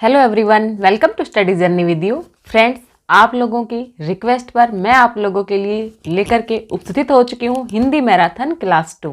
Hello everyone, welcome to study journey with you. Friends, आप लोगों की रिक्वेस्ट पर मैं आप लोगों के लिए लेकर के उपस्थित हो चुकी हूँ हिंदी मैराथन क्लास 2।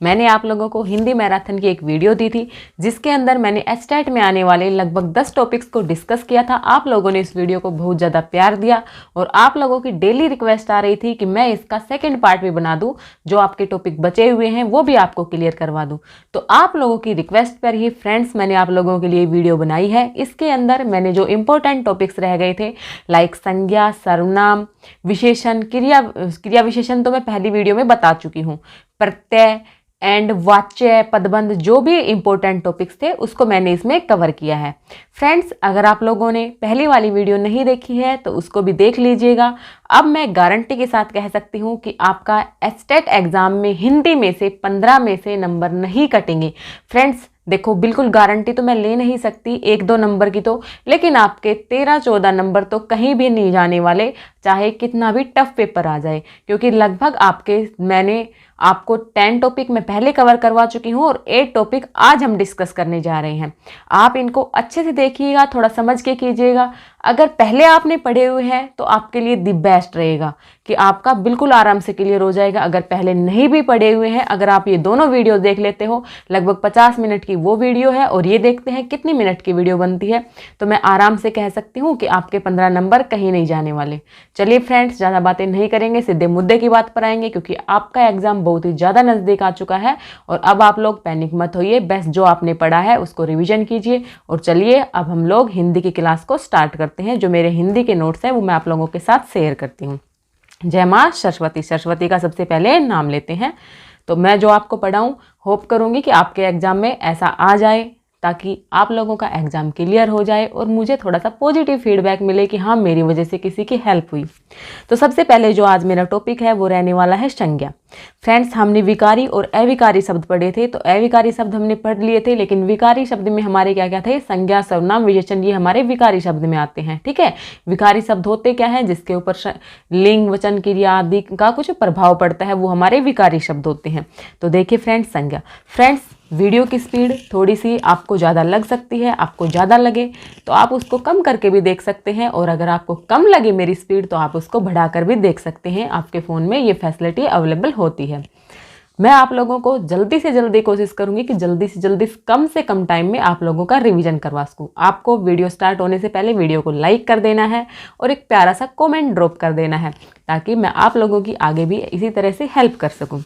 मैंने आप लोगों को हिंदी मैराथन की एक वीडियो दी थी जिसके अंदर मैंने एस्टेट में आने वाले लगभग 10 टॉपिक्स को डिस्कस किया था। आप लोगों ने इस वीडियो को बहुत ज़्यादा प्यार दिया और आप लोगों की डेली रिक्वेस्ट आ रही थी कि मैं इसका सेकेंड पार्ट भी बना दूँ, जो आपके टॉपिक बचे हुए हैं वो भी आपको क्लियर करवा दूँ। तो आप लोगों की रिक्वेस्ट पर ही फ्रेंड्स मैंने आप लोगों के लिए वीडियो बनाई है। इसके अंदर मैंने जो इंपॉर्टेंट टॉपिक्स रह गए थे लाइक संज्ञा, सर्वनाम, विशेषण, क्रिया विशेषण तो मैं पहली वीडियो में बता चुकी हूँ। प्रत्यय एंड वाच्य, पदबंध, जो भी इंपॉर्टेंट टॉपिक्स थे उसको मैंने इसमें कवर किया है। फ्रेंड्स, अगर आप लोगों ने पहली वाली वीडियो नहीं देखी है तो उसको भी देख लीजिएगा। अब मैं गारंटी के साथ कह सकती हूँ कि आपका एस्टेट एग्जाम में हिंदी में से 15 में से नंबर नहीं कटेंगे। फ्रेंड्स देखो, बिल्कुल गारंटी तो मैं ले नहीं सकती 1-2 नंबर की तो, लेकिन आपके 13-14 नंबर तो कहीं भी नहीं जाने वाले, चाहे कितना भी टफ पेपर आ जाए, क्योंकि लगभग मैंने आपको 10 टॉपिक मैं पहले कवर करवा चुकी हूँ और 8 टॉपिक आज हम डिस्कस करने जा रहे हैं। आप इनको अच्छे से देखिएगा, थोड़ा समझ के कीजिएगा। अगर पहले आपने पढ़े हुए हैं तो आपके लिए दी बेस्ट रहेगा कि आपका बिल्कुल आराम से क्लियर हो जाएगा। अगर पहले नहीं भी पढ़े हुए हैं, अगर आप ये दोनों वीडियो देख लेते हो, लगभग 50 मिनट की वो वीडियो है और ये देखते हैं कितनी मिनट की वीडियो बनती है, तो मैं आराम से कह सकती हूँ कि आपके 15 नंबर कहीं नहीं जाने वाले। चलिए फ्रेंड्स, ज़्यादा बातें नहीं करेंगे, सीधे मुद्दे की बात पर आएंगे, क्योंकि आपका एग्जाम बहुत ही ज़्यादा नज़दीक आ चुका है। और अब आप लोग पैनिक मत होइए, बस जो आपने पढ़ा है उसको रिवीजन कीजिए। और चलिए अब हम लोग हिंदी की क्लास को स्टार्ट करते हैं। जो मेरे हिंदी के नोट्स हैं वो मैं आप लोगों के साथ शेयर करती हूँ। जय माँ सरस्वती। सरस्वती का सबसे पहले नाम लेते हैं। तो मैं जो आपको पढ़ाऊँ, होप करूँगी कि आपके एग्जाम में ऐसा आ जाए ताकि आप लोगों का एग्जाम क्लियर हो जाए और मुझे थोड़ा सा पॉजिटिव फीडबैक मिले कि हाँ, मेरी वजह से किसी की हेल्प हुई। तो सबसे पहले जो आज मेरा टॉपिक है वो रहने वाला है संज्ञा। फ्रेंड्स, हमने विकारी और अविकारी शब्द पढ़े थे, तो अविकारी शब्द हमने पढ़ लिए थे, लेकिन विकारी शब्द में हमारे क्या क्या थे? संज्ञा, सर्वनाम, विशेषण, ये हमारे विकारी शब्द में आते हैं। ठीक है, विकारी शब्द होते क्या है? जिसके ऊपर लिंग, वचन, क्रिया आदि का कुछ प्रभाव पड़ता है, वो हमारे विकारी शब्द होते हैं। तो देखिए फ्रेंड्स, संज्ञा। फ्रेंड्स, वीडियो की स्पीड थोड़ी सी आपको ज़्यादा लग सकती है, आपको ज़्यादा लगे तो आप उसको कम करके भी देख सकते हैं, और अगर आपको कम लगे मेरी स्पीड तो आप उसको बढ़ाकर भी देख सकते हैं। आपके फ़ोन में ये फैसिलिटी अवेलेबल होती है। मैं आप लोगों को जल्दी से जल्दी कोशिश करूंगी कि जल्दी से जल्दी कम से कम टाइम में आप लोगों का रिवीजन करवा सकूं। आपको वीडियो स्टार्ट होने से पहले वीडियो को लाइक कर देना है और एक प्यारा सा कमेंट ड्रॉप कर देना है, ताकि मैं आप लोगों की आगे भी इसी तरह से हेल्प कर सकूं।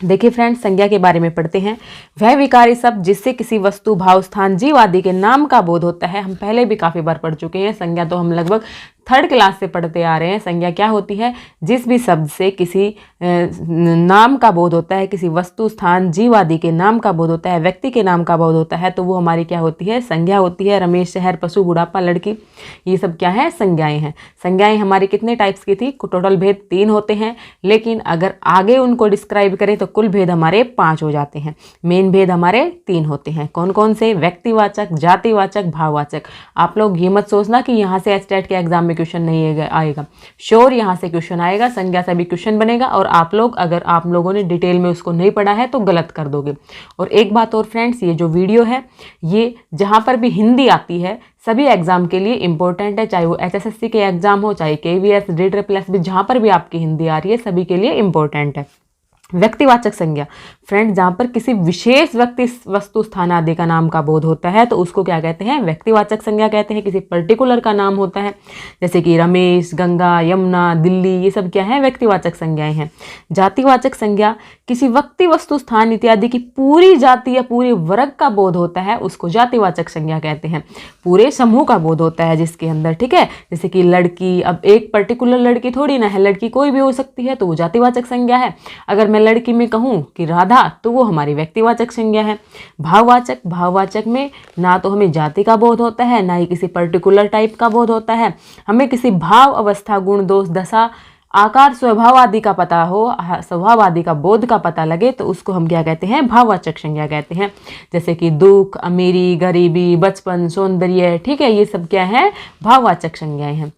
देखिए फ्रेंड्स, संज्ञा के बारे में पढ़ते हैं। वह विकारी शब्द जिससे किसी वस्तु, भाव, स्थान, जीव आदि के नाम का बोध होता है। हम पहले भी काफ़ी बार पढ़ चुके हैं संज्ञा, तो हम लगभग 3rd क्लास से पढ़ते आ रहे हैं। संज्ञा क्या होती है? जिस भी शब्द से किसी नाम का बोध होता है, किसी वस्तु, स्थान, जीव आदि के नाम का बोध होता है, व्यक्ति के नाम का बोध होता है, तो वो हमारी क्या होती है? संज्ञा होती है। रमेश, शहर, पशु, बुढ़ापा, लड़की, ये सब क्या है? संज्ञाएं हैं। संज्ञाएं हमारी कितने टाइप्स की थी? टोटल भेद 3 होते हैं, लेकिन अगर आगे उनको डिस्क्राइब करें तो कुल भेद हमारे 5 हो जाते हैं। मेन भेद हमारे 3 होते हैं। कौन कौन से? व्यक्तिवाचक, जातिवाचक, भाववाचक। आप लोग ये मत सोचना कि यहाँ से एस्टेट के एग्जाम में क्वेश्चन नहीं आएगा। श्योर यहाँ से क्वेश्चन आएगा, संज्ञा से भी क्वेश्चन बनेगा, और आप लोग अगर आप लोगों ने डिटेल में उसको नहीं पढ़ा है तो गलत कर दोगे। और एक बात और फ्रेंड्स, ये जो वीडियो है ये जहाँ पर भी हिंदी आती है सभी एग्जाम के लिए इंपॉर्टेंट है, चाहे वो HSSC के एग्जाम हो, चाहे KVS, DSSS, जहाँ पर भी आपकी हिंदी आ रही है सभी के लिए इंपॉर्टेंट है। व्यक्तिवाचक संज्ञा। फ्रेंड्स, जहाँ पर किसी विशेष व्यक्ति, वस्तु, स्थान आदि का नाम का बोध होता है तो उसको क्या कहते हैं? व्यक्तिवाचक संज्ञा कहते हैं। किसी पर्टिकुलर का नाम होता है, जैसे कि रमेश, गंगा, यमुना, दिल्ली, ये सब क्या है? व्यक्तिवाचक संज्ञाएं हैं। जातिवाचक संज्ञा, किसी व्यक्ति, वस्तु, स्थान इत्यादि की पूरी जाति या पूरे वर्ग का बोध होता है, उसको जातिवाचक संज्ञा कहते हैं। पूरे समूह का बोध होता है जिसके अंदर, ठीक है, जैसे कि लड़की, अब एक पर्टिकुलर लड़की थोड़ी ना है, लड़की कोई भी हो सकती है, तो वो जातिवाचक संज्ञा है। अगर मैं लड़की में कहूँ कि राधा, तो वो हमारी व्यक्तिवाचक संज्ञा है। भाववाचक, भाववाचक में ना तो हमें जाति का बोध होता है, ना ही किसी पर्टिकुलर टाइप का बोध होता है। हमें किसी भाव, अवस्था, गुण, दोष, दशा, आकार, स्वभाव आदि का पता हो, स्वभाव आदि का बोध का पता लगे, तो उसको हम क्या कहते हैं? भाववाचक संज्ञा कहते हैं। जैसे कि दुख, अमीरी, गरीबी, बचपन, सौंदर्य, ठीक है, ये सब क्या है? भाववाचक संज्ञाएं हैं।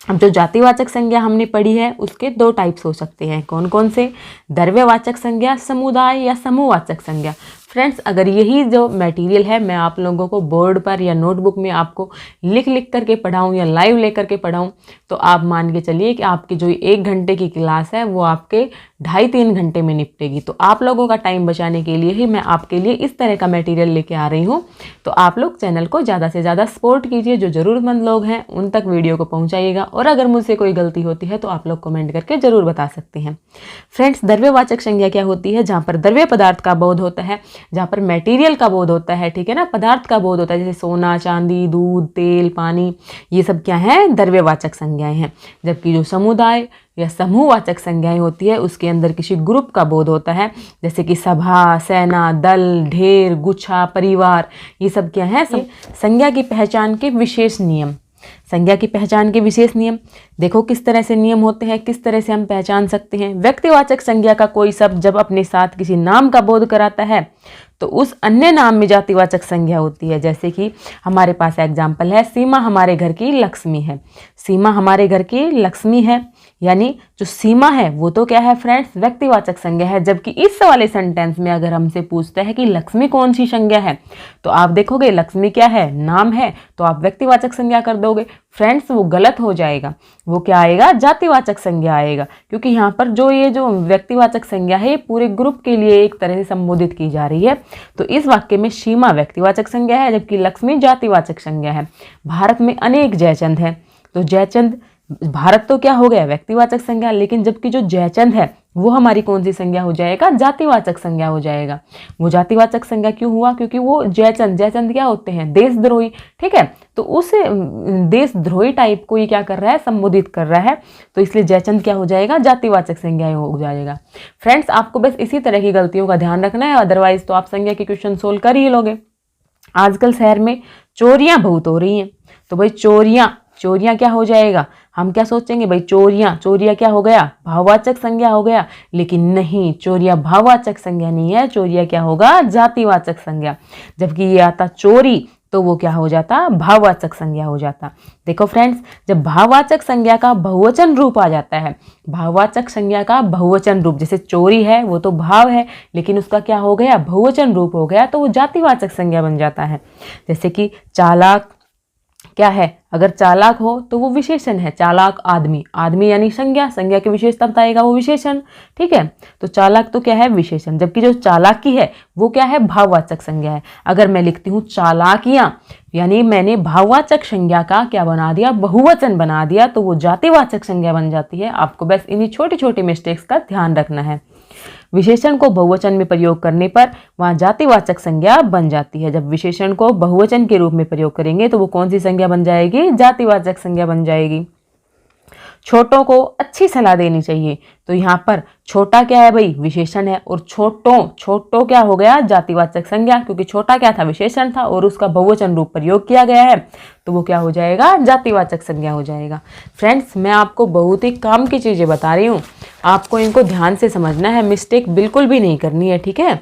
अब जो जातिवाचक संज्ञा हमने पढ़ी है उसके 2 टाइप्स हो सकते हैं। कौन कौन से? द्रव्यवाचक संज्ञा, समुदाय या समूहवाचक संज्ञा। फ्रेंड्स, अगर यही जो मटेरियल है मैं आप लोगों को बोर्ड पर या नोटबुक में आपको लिख करके पढ़ाऊँ या लाइव लेकर के पढ़ाऊँ, तो आप मान के चलिए कि आपकी जो 1 घंटे की क्लास है वो आपके 2.5-3 घंटे में निपटेगी। तो आप लोगों का टाइम बचाने के लिए ही मैं आपके लिए इस तरह का मटेरियल लेके आ रही हूँ। तो आप लोग चैनल को ज़्यादा से ज़्यादा सपोर्ट कीजिए, जो ज़रूरतमंद लोग हैं उन तक वीडियो को पहुँचाइएगा, और अगर मुझसे कोई गलती होती है तो आप लोग कमेंट करके ज़रूर बता सकते हैं। फ्रेंड्स, द्रव्यवाचक संज्ञा क्या होती है? जहाँ पर द्रव्य पदार्थ का बोध होता है, जहाँ पर मटेरियल का बोध होता है, ठीक है ना, पदार्थ का बोध होता है, जैसे सोना, चांदी, दूध, तेल, पानी, ये सब क्या है? द्रव्यवाचक संज्ञाएं हैं। जबकि जो समुदाय या समूहवाचक संज्ञाएं होती है उसके अंदर किसी ग्रुप का बोध होता है, जैसे कि सभा, सेना, दल, ढेर, गुच्छा, परिवार, ये सब क्या है? संज्ञा की पहचान के विशेष नियम। संज्ञा की पहचान के विशेष नियम देखो किस तरह से नियम होते हैं, किस तरह से हम पहचान सकते हैं। व्यक्तिवाचक संज्ञा का कोई शब्द जब अपने साथ किसी नाम का बोध कराता है तो उस अन्य नाम में जातिवाचक संज्ञा होती है। जैसे कि हमारे पास एग्जाम्पल है, सीमा हमारे घर की लक्ष्मी है। सीमा हमारे घर की लक्ष्मी है, यानी जो सीमा है वो तो क्या है फ्रेंड्स? व्यक्तिवाचक संज्ञा है। जबकि इस वाले सेंटेंस में अगर हमसे पूछता है कि लक्ष्मी कौन सी संज्ञा है, तो आप देखोगे लक्ष्मी क्या है? नाम है, तो आप व्यक्तिवाचक संज्ञा कर दोगे। फ्रेंड्स, वो गलत हो जाएगा, वो क्या आएगा? जातिवाचक संज्ञा आएगा, क्योंकि यहाँ पर ये जो व्यक्तिवाचक संज्ञा है ये पूरे ग्रुप के लिए एक तरह से संबोधित की जा रही है। तो इस वाक्य में सीमा व्यक्तिवाचक संज्ञा है, जबकि लक्ष्मी जातिवाचक संज्ञा है। भारत में अनेक जयचंद है, तो जयचंद, भारत तो क्या हो गया? व्यक्तिवाचक संज्ञा, लेकिन जबकि जो जयचंद है वो हमारी कौन सी संज्ञा हो जाएगा? जातिवाचक संज्ञा हो जाएगा। वो जातिवाचक संज्ञा क्यों हुआ? क्योंकि वो जयचंद क्या होते हैं? देशद्रोही, ठीक है। तो उस देशद्रोही टाइप को ये क्या कर रहा है? संबोधित कर रहा है, तो इसलिए जयचंद क्या हो जाएगा? जातिवाचक संज्ञा हो जाएगा। फ्रेंड्स, आपको बस इसी तरह की गलतियों का ध्यान रखना है, अदरवाइज तो आप संज्ञा के क्वेश्चन सोल्व कर ही लोगे। आजकल शहर में चोरियां बहुत हो रही हैं, तो भाई चोरियां क्या हो जाएगा? हम क्या सोचेंगे भाई? चोरियां क्या हो गया? भाववाचक संज्ञा हो गया। लेकिन नहीं, चोरियां भाववाचक संज्ञा नहीं है, चोरियां क्या होगा? जातिवाचक संज्ञा। जबकि ये आता चोरी तो वो क्या हो जाता? भाववाचक संज्ञा हो जाता। देखो फ्रेंड्स, जब भाववाचक संज्ञा का बहुवचन रूप आ जाता है, भाववाचक संज्ञा का बहुवचन रूप, जैसे चोरी है वो तो भाव है, लेकिन उसका क्या हो गया? बहुवचन रूप हो गया, तो वो जातिवाचक संज्ञा बन जाता है। जैसे कि चालाक क्या है? अगर चालाक हो तो वो विशेषण है। चालाक आदमी, आदमी यानी संज्ञा की विशेषता बताएगा वो विशेषण, ठीक है। तो चालाक तो क्या है? विशेषण। जबकि जो चालाकी है वो क्या है? भाववाचक संज्ञा है। अगर मैं लिखती हूँ चालाकियां, यानी मैंने भाववाचक संज्ञा का क्या बना दिया? बहुवचन बना दिया, तो वो जातिवाचक संज्ञा बन जाती है। आपको बस इन्हीं छोटी छोटी मिस्टेक्स का ध्यान रखना है। विशेषण को बहुवचन में प्रयोग करने पर वहाँ जातिवाचक संज्ञा बन जाती है। जब विशेषण को बहुवचन के रूप में प्रयोग करेंगे तो वो कौन सी संज्ञा बन जाएगी? जातिवाचक संज्ञा बन जाएगी। छोटों को अच्छी सलाह देनी चाहिए, तो यहाँ पर छोटा क्या है भाई? विशेषण है, और छोटो क्या हो गया? जातिवाचक संज्ञा, क्योंकि छोटा क्या था? विशेषण था, और उसका बहुवचन रूप प्रयोग किया गया है, तो वो क्या हो जाएगा? जातिवाचक संज्ञा हो जाएगा। फ्रेंड्स, मैं आपको बहुत ही काम की चीज़ें बता रही हूँ, आपको इनको ध्यान से समझना है, मिस्टेक बिल्कुल भी नहीं करनी है, ठीक है।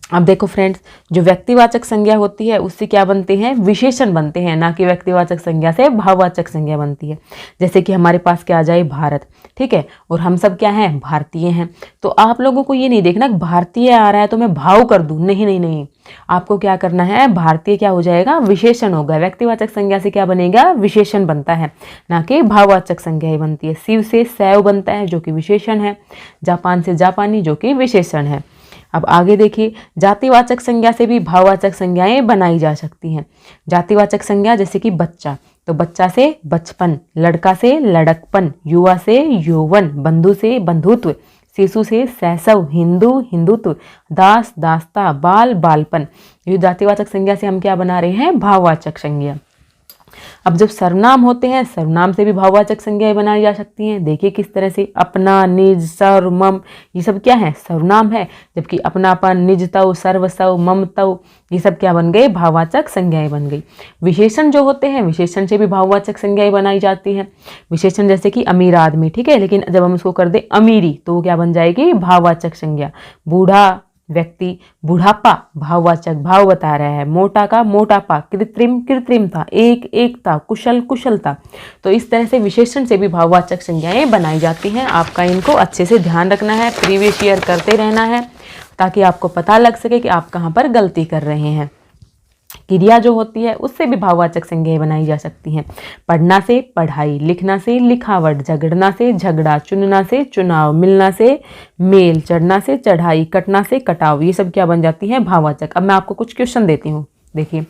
अब देखो फ्रेंड्स, जो व्यक्तिवाचक संज्ञा होती है उससे क्या बनते हैं? विशेषण बनते हैं, ना कि व्यक्तिवाचक संज्ञा से भाववाचक संज्ञा बनती है। जैसे कि हमारे पास क्या आ जाए? भारत, ठीक है, और हम सब क्या हैं? भारतीय हैं। तो आप लोगों को ये नहीं देखना कि भारतीय आ रहा है तो मैं भाव कर दूं, नहीं नहीं नहीं, आपको क्या करना है? भारतीय क्या हो जाएगा? विशेषण होगा। व्यक्तिवाचक संज्ञा से क्या बनेगा? विशेषण बनता है, ना कि भाववाचक संज्ञा ही बनती है। शिव से शैव बनता है, जो कि विशेषण है। जापान से जापानी, जो कि विशेषण है। अब आगे देखिए, जातिवाचक संज्ञा से भी भाववाचक संज्ञाएं बनाई जा सकती हैं। जातिवाचक संज्ञा जैसे कि बच्चा, तो बच्चा से बचपन, लड़का से लड़कपन, युवा से यौवन, बंधु से बंधुत्व, शिशु से शैशव, हिंदू हिंदुत्व, दास दासता, बाल बालपन। ये जातिवाचक संज्ञा से हम क्या बना रहे हैं? भाववाचक संज्ञा। अब जब सर्वनाम होते हैं, सर्वनाम से भी भाववाचक संज्ञाएं बनाई जा सकती हैं। देखिए किस तरह से, अपना, निज, सर्व, मम, ये सब क्या है? सर्वनाम है। जबकि अपनापन, निजतव, सर्वस्व, ममतव, ये सब क्या बन गए? भाववाचक संज्ञाएं बन गई। विशेषण जो होते हैं, विशेषण से भी भाववाचक संज्ञाएं बनाई जाती हैं। विशेषण जैसे कि अमीर आदमी, ठीक है, लेकिन जब हम उसको कर दे अमीरी, तो वो क्या बन जाएगी? भाववाचक संज्ञा। बूढ़ा व्यक्ति, बुढ़ापा, भाववाचक, भाव बता रहा है। मोटा का मोटापा, कृत्रिम कृत्रिमता, एकता, कुशल कुशलता। तो इस तरह से विशेषण से भी भाववाचक संज्ञाएं बनाई जाती हैं। आपका इनको अच्छे से ध्यान रखना है, प्रीवियस ईयर करते रहना है, ताकि आपको पता लग सके कि आप कहाँ पर गलती कर रहे हैं। क्रिया जो होती है उससे भी भाववाचक संज्ञाएं बनाई जा सकती हैं। पढ़ना से पढ़ाई, लिखना से लिखावट, झगड़ना से झगड़ा, चुनना से चुनाव, मिलना से मेल, चढ़ना से चढ़ाई, कटना से कटाव, ये सब क्या बन जाती हैं? भाववाचक। अब मैं आपको कुछ क्वेश्चन देती हूँ, देखिए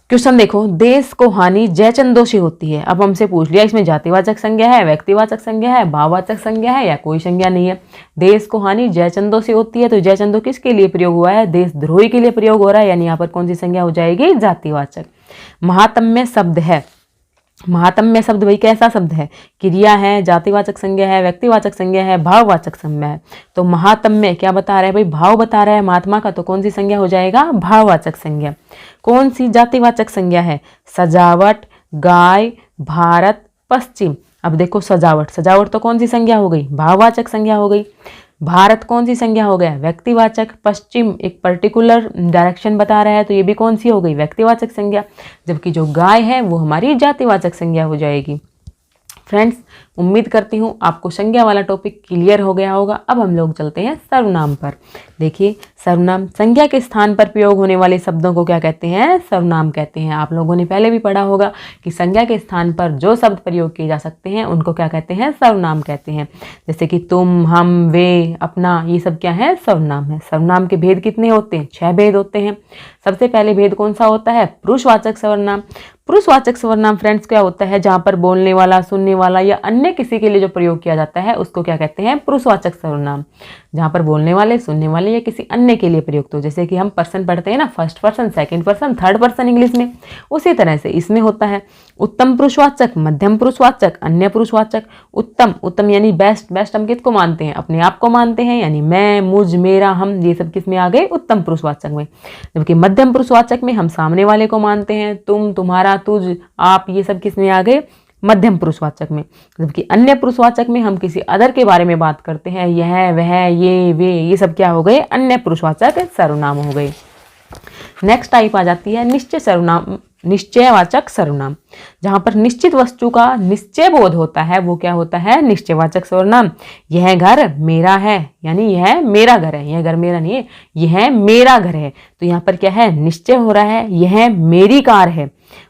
क्वेश्चन देखो, देश को हानि जयचंदों से होती है। अब हमसे पूछ लिया इसमें जातिवाचक संज्ञा है, व्यक्तिवाचक संज्ञा है, भाववाचक संज्ञा है या कोई संज्ञा नहीं है। देश को हानि जयचंदों से होती है, तो जयचंदो किसके लिए प्रयोग हुआ है? देशद्रोही के लिए प्रयोग हो रहा है, यानी यहाँ पर कौन सी संज्ञा हो जाएगी? जातिवाचक। महात्म्य शब्द है, महात्म्य शब्द भाई कैसा शब्द है? क्रिया है, जातिवाचक संज्ञा है, व्यक्तिवाचक संज्ञा है, भाववाचक संज्ञा है। तो महात्म्य क्या बता रहा है भाई? भाव बता रहा है महात्मा का, तो कौन सी संज्ञा हो जाएगा? भाववाचक संज्ञा। कौन सी जातिवाचक संज्ञा है? सजावट, गाय, भारत, पश्चिम। अब देखो सजावट, सजावट तो कौन सी संज्ञा हो गई? भाववाचक संज्ञा हो गई। भारत कौन सी संज्ञा हो गया? व्यक्तिवाचक। पश्चिम एक पर्टिकुलर डायरेक्शन बता रहा है, तो ये भी कौन सी हो गई? व्यक्तिवाचक संज्ञा। जबकि जो गाय है वो हमारी जातिवाचक संज्ञा हो जाएगी। फ्रेंड्स, उम्मीद करती हूँ आपको संज्ञा वाला टॉपिक क्लियर हो गया होगा। अब हम लोग चलते हैं सर्वनाम पर। देखिए सर्वनाम, संज्ञा के स्थान पर प्रयोग होने वाले शब्दों को क्या कहते हैं? सर्वनाम कहते हैं। आप लोगों ने पहले भी पढ़ा होगा कि संज्ञा के स्थान पर जो शब्द प्रयोग किए जा सकते हैं उनको क्या कहते हैं? सर्वनाम कहते हैं। जैसे कि तुम, हम, वे, अपना, ये सब क्या है? सर्वनाम है। सर्वनाम के भेद कितने होते हैं? 6 भेद होते हैं। सबसे पहले भेद कौन सा होता है? पुरुषवाचक सर्वनाम। पुरुषवाचक सर्वनाम फ्रेंड्स क्या होता है? जहाँ पर बोलने वाला, सुनने वाला या अन्य किसी के लिए जो प्रयोग किया जाता है उसको क्या कहते हैं? पुरुषवाचक सर्वनाम। जहाँ पर बोलने वाले, सुनने वाले या किसी अन्य के लिए प्रयुक्त हो। जैसे कि हम पर्सन पढ़ते हैं ना, first person, second person, third person English में, उसी तरह से इसमें होता है। उत्तम पुरुषवाचक, मध्यम पुरुषवाचक, अन्य पुरुषवाचक। उत्तम, उत्तम यानी बेस्ट। बेस्ट हम किसको मानते हैं? अपने आप को मानते हैं, यानी मैं, मुझ, मेरा, हम, ये सब किस में आ गए? उत्तम पुरुषवाचक में। जबकि मध्यम पुरुषवाचक में हम सामने वाले को मानते हैं, तुम, तुम्हारा, तुझ, आप, ये सब किस में आ गए? मध्यम पुरुषवाचक में। जबकि अन्य पुरुषवाचक में हम किसी अदर के बारे में बात करते हैं, यह, वह, ये, वे, ये सब क्या हो गए? अन्य पुरुषवाचक सर्वनाम हो गए। नेक्स्ट टाइप आ जाती है निश्चय सर्वनाम, निश्चयवाचक सर्वनाम। जहां पर निश्चित वस्तु का निश्चय बोध होता है वो क्या होता है? निश्चयवाचक सर्वनाम। यह घर मेरा है, यानी यह मेरा घर है। यह घर मेरा नहीं है, यह मेरा घर है। तो यहाँ पर क्या है? निश्चय हो रहा है। यह मेरी कार है,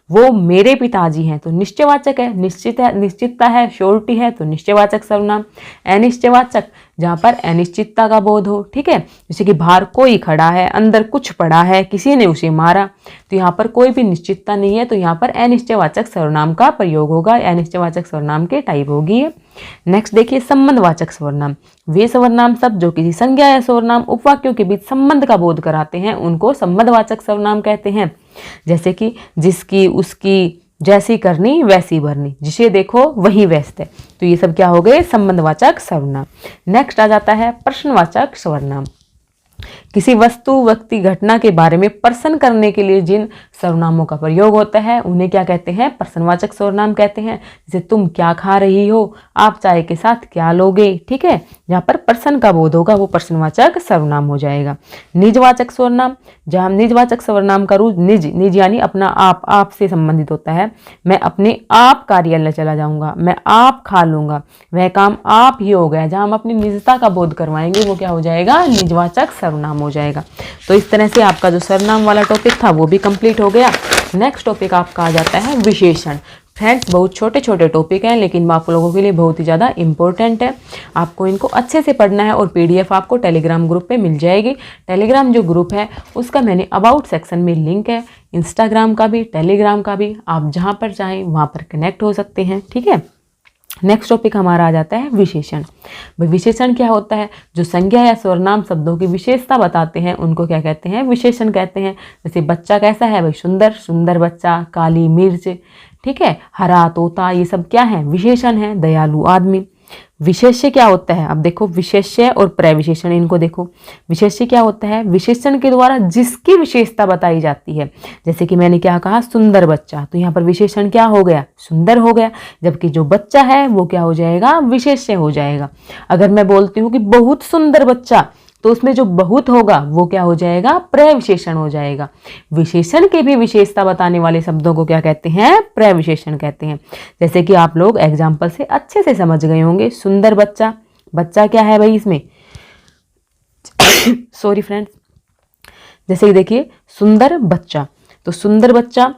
वो मेरे पिताजी हैं, तो निश्चयवाचक है। निश्चित है, निश्चितता है, श्योरिटी है, तो निश्चयवाचक सर्वनाम। अनिश्चयवाचक, जहाँ पर अनिश्चितता का बोध हो, ठीक है। जैसे कि बाहर कोई खड़ा है, अंदर कुछ पड़ा है, किसी ने उसे मारा, तो यहाँ पर कोई भी निश्चितता नहीं है, तो यहाँ पर अनिश्चयवाचक सर्वनाम का प्रयोग होगा। अनिश्चयवाचक सर्वनाम के टाइप होगी। नेक्स्ट देखिए संबंधवाचक सर्वनाम। वे सर्वनाम शब्द जो किसी संज्ञा या सर्वनाम उपवाक्यों के बीच संबंध का बोध कराते हैं उनको संबंधवाचक सर्वनाम कहते हैं। जैसे कि जिसकी, उसकी, जैसी करनी वैसी भरनी, जिसे देखो वही व्यस्त है, तो ये सब क्या हो गए? संबंधवाचक सर्वनाम। नेक्स्ट आ जाता है प्रश्नवाचक सर्वनाम। किसी वस्तु, व्यक्ति, घटना के बारे में प्रश्न करने के लिए जिन सर्वनामों का प्रयोग होता है उन्हें क्या कहते हैं? प्रश्नवाचक सर्वनाम कहते हैं। जैसे तुम क्या खा रही हो, आप चाय के साथ क्या लोगे, ठीक है। जहाँ पर प्रश्न का बोध होगा वो प्रश्नवाचक सर्वनाम हो जाएगा। निजवाचक सर्वनाम, जहाँ निजवाचक सर्वनाम का रूप निज, निज यानी अपना आप से संबंधित होता है। मैं अपने आप कार्यालय चला जाऊंगा, मैं आप खा लूंगा, वह काम आप ही हो गया। जहाँ हम अपनी निजता का बोध करवाएंगे वो क्या हो जाएगा? निजवाचक सर्वनाम हो जाएगा। तो इस तरह से आपका जो सर्वनाम वाला टॉपिक था वो भी कंप्लीट हो गया। नेक्स्ट टॉपिक आपका आ जाता है विशेषण। फ्रेंड्स बहुत छोटे छोटे टॉपिक हैं लेकिन आप लोगों के लिए बहुत ही ज़्यादा इंपॉर्टेंट है। आपको इनको अच्छे से पढ़ना है और पीडीएफ आपको टेलीग्राम ग्रुप पे मिल जाएगी। टेलीग्राम जो ग्रुप है उसका मैंने अबाउट सेक्शन में लिंक है, इंस्टाग्राम का भी, टेलीग्राम का भी, आप जहाँ पर चाहें वहाँ पर कनेक्ट हो सकते हैं, ठीक है। नेक्स्ट टॉपिक हमारा आ जाता है विशेषण। विशेषण क्या होता है? जो संज्ञा या सर्वनाम शब्दों की विशेषता बताते हैं उनको क्या कहते हैं? विशेषण कहते हैं। जैसे बच्चा कैसा है भाई? सुंदर, सुंदर बच्चा, काली मिर्च, ठीक है, हरा तोता, ये सब क्या है? विशेषण है। दयालु आदमी। विशेष्य क्या होता है? अब देखो विशेष्य और प्रविशेषण, इनको देखो। विशेष्य क्या होता है? विशेषण के द्वारा जिसकी विशेषता बताई जाती है। जैसे कि मैंने क्या कहा? सुंदर बच्चा, तो यहाँ पर विशेषण क्या हो गया? सुंदर हो गया। जबकि जो बच्चा है वो क्या हो जाएगा? विशेष्य हो जाएगा। अगर मैं बोलती हूँ कि बहुत सुंदर बच्चा, तो उसमें जो बहुत होगा वो क्या हो जाएगा? प्रविशेषण हो जाएगा। विशेषण की भी विशेषता बताने वाले शब्दों को क्या कहते हैं? प्रविशेषण कहते हैं। जैसे कि आप लोग एग्जाम्पल से अच्छे से समझ गए होंगे। सुंदर बच्चा, बच्चा क्या है भाई? इसमें सॉरी फ्रेंड्स। जैसे कि देखिए सुंदर बच्चा, तो सुंदर बच्चा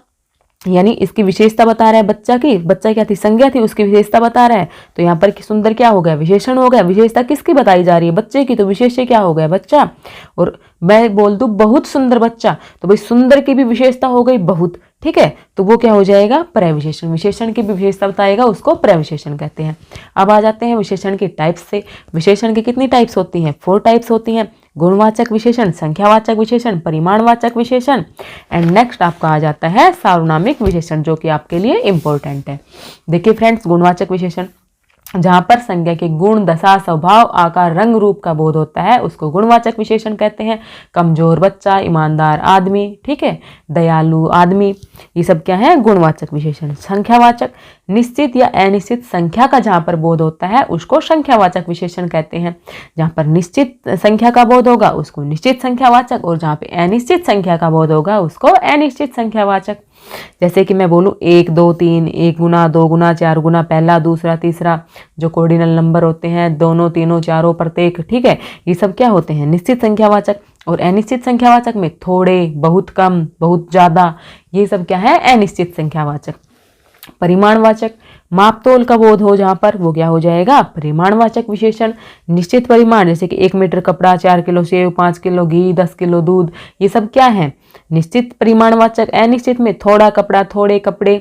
यानी इसकी विशेषता बता रहा है बच्चा की, बच्चा क्या थी, संज्ञा थी, उसकी विशेषता बता रहा है। तो यहाँ पर सुंदर क्या हो गया, विशेषण हो गया। विशेषता किसकी बताई जा रही है, बच्चे की, तो विशेष्य क्या हो गया, बच्चा। और मैं बोल दूं बहुत सुंदर बच्चा, तो भाई सुंदर की भी विशेषता हो गई बहुत, ठीक है, तो वो क्या हो जाएगा, प्रविशेषण। विशेषण की भी विशेषता बताएगा, उसको प्रविशेषण कहते हैं। अब आ जाते हैं विशेषण की टाइप्स से। विशेषण की कितनी टाइप्स होती हैं, 4 टाइप्स होती हैं। गुणवाचक विशेषण, संख्यावाचक विशेषण, परिमाणवाचक विशेषण, एंड नेक्स्ट आपका आ जाता है सार्वनामिक विशेषण, जो कि आपके लिए इंपॉर्टेंट है। देखिए फ्रेंड्स, गुणवाचक विशेषण जहां पर संज्ञा के गुण, दशा, स्वभाव, आकार, रंग, रूप का बोध होता है उसको गुणवाचक विशेषण कहते हैं। कमजोर बच्चा, ईमानदार आदमी, ठीक है, दयालु आदमी, ये सब क्या है, गुणवाचक विशेषण। संख्यावाचक, निश्चित या अनिश्चित संख्या का जहां पर बोध होता है उसको संख्यावाचक विशेषण कहते हैं। जहां पर निश्चित संख्या का बोध होगा उसको निश्चित संख्यावाचक, और जहां पे अनिश्चित संख्या का बोध होगा उसको अनिश्चित संख्यावाचक। जैसे कि मैं बोलूँ 1 2 3, 1 गुना, 2 गुना, 4 गुना, पहला, दूसरा, तीसरा, जो कोऑर्डिनल नंबर होते हैं, दोनों, तीनों, चारों, प्रत्येक, ठीक है, ये सब क्या होते हैं, निश्चित संख्यावाचक। और अनिश्चित संख्यावाचक में थोड़े, बहुत कम, बहुत ज़्यादा, ये सब क्या है, अनिश्चित संख्यावाचक। परिमाणवाचक, मापतोल का बोध हो जहां पर, वो क्या हो जाएगा, परिमाणवाचक विशेषण। निश्चित परिमाण, जैसे कि 1 मीटर कपड़ा, 4 किलो सेव, 5 किलो घी, 10 किलो दूध, ये सब क्या है, निश्चित परिमाणवाचक। अनिश्चित में थोड़ा कपड़ा, थोड़े कपड़े।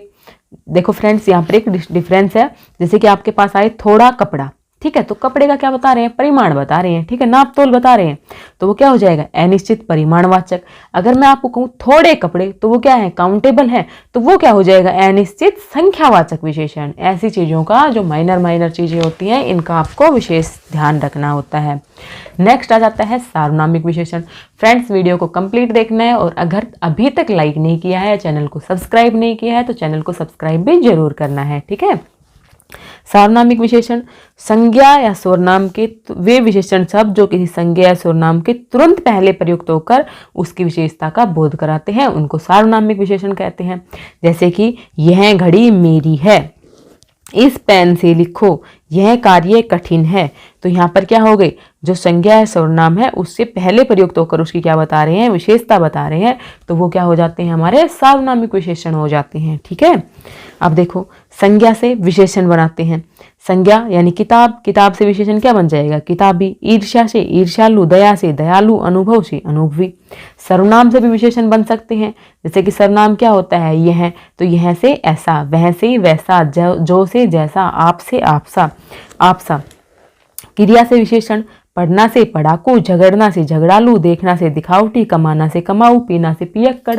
देखो फ्रेंड्स, यहाँ पर एक डिफरेंस है। जैसे कि आपके पास आए थोड़ा कपड़ा, ठीक है, तो कपड़े का क्या बता रहे हैं, परिमाण बता रहे हैं, ठीक है, नाप तोल बता रहे हैं, तो वो क्या हो जाएगा, अनिश्चित परिमाणवाचक। अगर मैं आपको कहूँ थोड़े कपड़े, तो वो क्या है, काउंटेबल है, तो वो क्या हो जाएगा, अनिश्चित संख्यावाचक विशेषण। ऐसी चीजों का, जो माइनर चीजें होती हैं, इनका आपको विशेष ध्यान रखना होता है। नेक्स्ट आ जाता है सार्वनामिक विशेषण। फ्रेंड्स, वीडियो को कंप्लीट देखना है, और अगर अभी तक लाइक नहीं किया है, चैनल को सब्सक्राइब नहीं किया है, तो चैनल को सब्सक्राइब भी जरूर करना है, ठीक है। सार्वनामिक विशेषण, संज्ञा या सर्वनाम के वे विशेषण शब्द जो किसी संज्ञा या सर्वनाम के तुरंत पहले प्रयुक्त होकर उसकी विशेषता का बोध कराते हैं, उनको सार्वनामिक विशेषण कहते हैं। जैसे कि यह घड़ी मेरी है, इस पेन से लिखो, यह कार्य कठिन है, तो यहाँ पर क्या हो गई, जो संज्ञा है, सर्वनाम है, उससे पहले प्रयुक्त होकर उसकी क्या बता रहे हैं, विशेषता बता रहे हैं, तो वो क्या हो जाते हैं, हमारे सार्वनामिक विशेषण हो जाते हैं, ठीक है। अब देखो, संज्ञा से विशेषण बनाते हैं। संज्ञा यानी किताब, किताब से विशेषण क्या बन जाएगा, किताबी। ईर्ष्या से ईर्ष्यालु, दया से दयालु, अनुभव से अनुभवी। सर्वनाम से भी विशेषण बन सकते हैं। जैसे कि सर्वनाम क्या होता है, यह, तो यह से ऐसा, वह से वैसा, जो से जैसा, आप से आपसा, आपसा। क्रिया से विशेषण, पढ़ना से पढ़ाकू, झगड़ना से झगड़ालू, देखना से दिखावटी, कमाना से कमाऊ, पीना से पियक्कड़।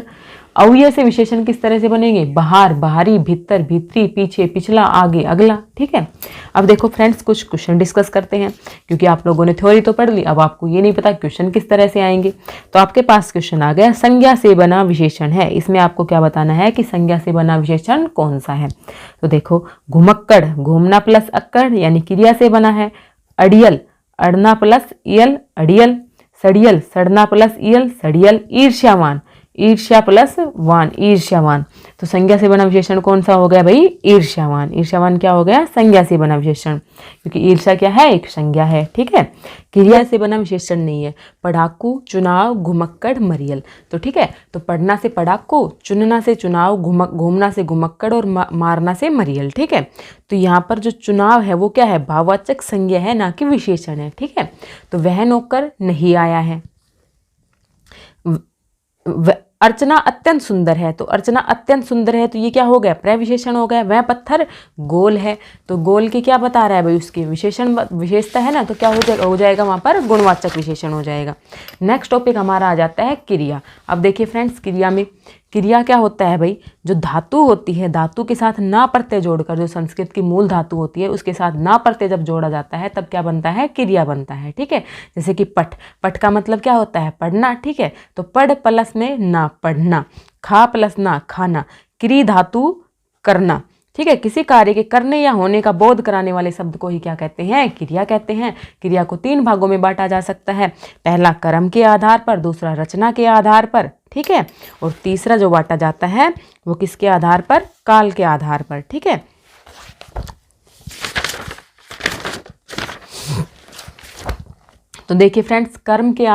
अव्यय से विशेषण किस तरह से बनेंगे, बाहर, बाहरी, भीतर, भीतरी, पीछे, पिछला, आगे, अगला, ठीक है। अब देखो फ्रेंड्स, कुछ क्वेश्चन डिस्कस करते हैं, क्योंकि आप लोगों ने थ्योरी तो पढ़ ली, अब आपको ये नहीं पता क्वेश्चन किस तरह से आएंगे। तो आपके पास क्वेश्चन आ गया, संज्ञा से बना विशेषण है, इसमें आपको क्या बताना है कि संज्ञा से बना विशेषण कौन सा है। तो देखो, घुमक्कड़, घूमना प्लस अक्कड़ यानी क्रिया से बना है। अड़ियल, अड़ना प्लस इयल, अड़ियल। सड़ियल, सड़ना प्लस इयल, सड़ियल। ईर्ष्यावान, ईर्ष्या प्लस वान, ईर्ष्यावान। तो संज्ञा से बना विशेषण कौन सा हो गया भाई, ईर्ष्यावान। ईर्ष्यावान क्या हो गया, संज्ञा से बना विशेषण, क्योंकि ईर्ष्या क्या है, एक संज्ञा है, ठीक है, क्रिया से बना विशेषण नहीं है। पढ़ाकू, चुनाव, घुमक्कड़, मरियल। तो ठीक है, तो पढ़ना से पढ़ाकू, चुनना से चुनाव, घूमना से घुमक्कड़, और मारना से मरियल, ठीक है। तो यहाँ पर जो चुनाव है वो क्या है, भाववाचक संज्ञा है, ना कि विशेषण है, ठीक है। तो वह नौकर नहीं आया है। अर्चना अत्यंत सुंदर है, तो अर्चना अत्यंत सुंदर है, तो ये क्या हो गया, प्रविशेषण हो गया। वह पत्थर गोल है, तो गोल की क्या बता रहा है भाई, उसकी विशेषण, विशेषता है ना, तो क्या हो जाएगा वहाँ पर गुणवाचक विशेषण हो जाएगा। नेक्स्ट टॉपिक हमारा आ जाता है क्रिया। अब देखिए फ्रेंड्स, क्रिया में, क्रिया क्या होता है भाई, जो धातु होती है, धातु के साथ ना प्रत्यय जोड़कर, जो संस्कृत की मूल धातु होती है उसके साथ ना प्रत्यय जब जोड़ा जाता है तब क्या बनता है, क्रिया बनता है, ठीक है। जैसे कि पठ, पठ का मतलब क्या होता है, पढ़ना, ठीक है, तो पढ़ प्लस में ना, पढ़ना। खा प्लस ना, खाना। क्रि धातु करना, ठीक है, किसी कार्य के करने या होने का बोध कराने वाले शब्द को ही क्या कहते हैं, क्रिया कहते हैं। क्रिया को 3 भागों में बांटा जा सकता है, पहला कर्म के आधार पर, दूसरा रचना के आधार पर, ठीक है, और तीसरा जो बांटा जाता है वो किसके आधार पर, काल के आधार पर, ठीक है। तो देखिए फ्रेंड्स, कर्म के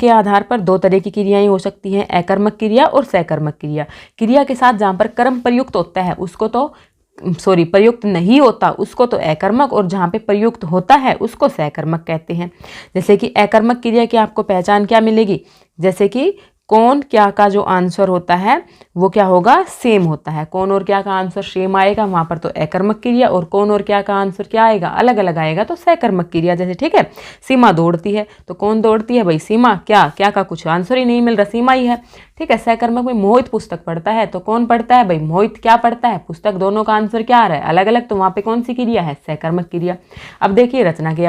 आधार पर दो तरह की क्रियाएं हो सकती हैं, अकर्मक क्रिया और सकर्मक क्रिया। क्रिया के साथ जहाँ पर कर्म प्रयुक्त होता है उसको तो प्रयुक्त नहीं होता उसको तो अकर्मक, और जहाँ पे प्रयुक्त होता है उसको सकर्मक कहते हैं। जैसे कि अकर्मक क्रिया की आपको पहचान क्या मिलेगी, जैसे कि कौन क्या का जो आंसर होता है वो क्या होगा, सेम होता है। कौन और क्या का आंसर सेम आएगा, वहाँ पर तो अकर्मक क्रिया, और कौन और क्या का आंसर क्या आएगा, अलग अलग आएगा, तो सकर्मक क्रिया। जैसे ठीक है, सीमा दौड़ती है तो कौन दौड़ती है भाई, सीमा। क्या क्या का कुछ आंसर ही नहीं मिल रहा, सीमा ही है। ठीक है, सकर्मक में मोहित पुस्तक पढ़ता है तो कौन पढ़ता है भाई, मोहित क्या पढ़ता है, पुस्तक। दोनों का आंसर क्या आ रहा है, अलग अलग, तो वहाँ पे कौन सी क्रिया है, सकर्मक क्रिया। अब देखिए रचना के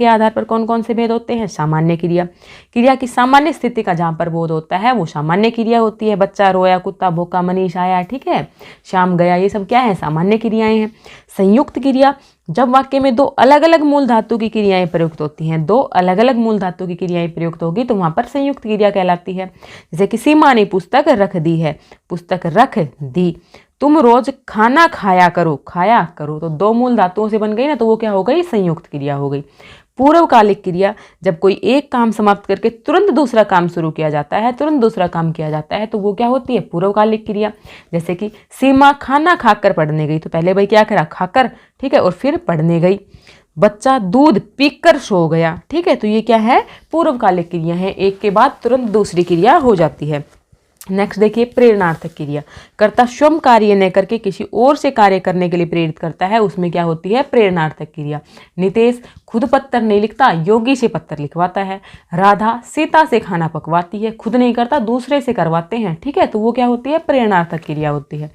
आधार पर कौन कौन से भेद होते हैं, सामान्य क्रिया। क्रिया की सामान्य स्थिति का जहाँ पर बोध होता है वो सामान्य क्रिया होती है। बच्चा रोया, कुत्ता भौंका, मनीष आया, ठीक है, शाम गया, ये सब क्या है, सामान्य क्रियाएं हैं। संयुक्त क्रिया, जब वाक्य में दो अलग अलग मूल धातु की क्रियाएं प्रयुक्त होती हैं, दो अलग अलग मूल धातु की क्रियाएं प्रयुक्त होगी तो वहां पर संयुक्त क्रिया कहलाती है। जैसे कि सीमा ने पुस्तक रख दी है, पुस्तक रख दी। तुम रोज खाना खाया करो, तो दो मूल धातुओं से बन गई ना, तो वो क्या हो गई, संयुक्त क्रिया हो गई। पूर्वकालिक क्रिया, जब कोई एक काम समाप्त करके तुरंत दूसरा काम शुरू किया जाता है, तो वो क्या होती है, पूर्वकालिक क्रिया। जैसे कि सीमा खाना खाकर पढ़ने गई, तो पहले भाई क्या करा, खाकर, ठीक है, और फिर पढ़ने गई। बच्चा दूध पीकर सो गया, ठीक है, तो ये क्या है, पूर्वकालिक क्रिया है, एक के बाद तुरंत दूसरी क्रिया हो जाती है। नेक्स्ट देखिए प्रेरणार्थक क्रिया, कर्ता स्वयं कार्य न करके किसी और से कार्य करने के लिए प्रेरित करता है, उसमें क्या होती है, प्रेरणार्थक क्रिया। नितेश खुद पत्थर नहीं लिखता, योगी से पत्थर लिखवाता है। राधा सीता से खाना पकवाती है, खुद नहीं करता, दूसरे से करवाते हैं, ठीक है, तो वो क्या होती है, प्रेरणार्थक क्रिया होती है।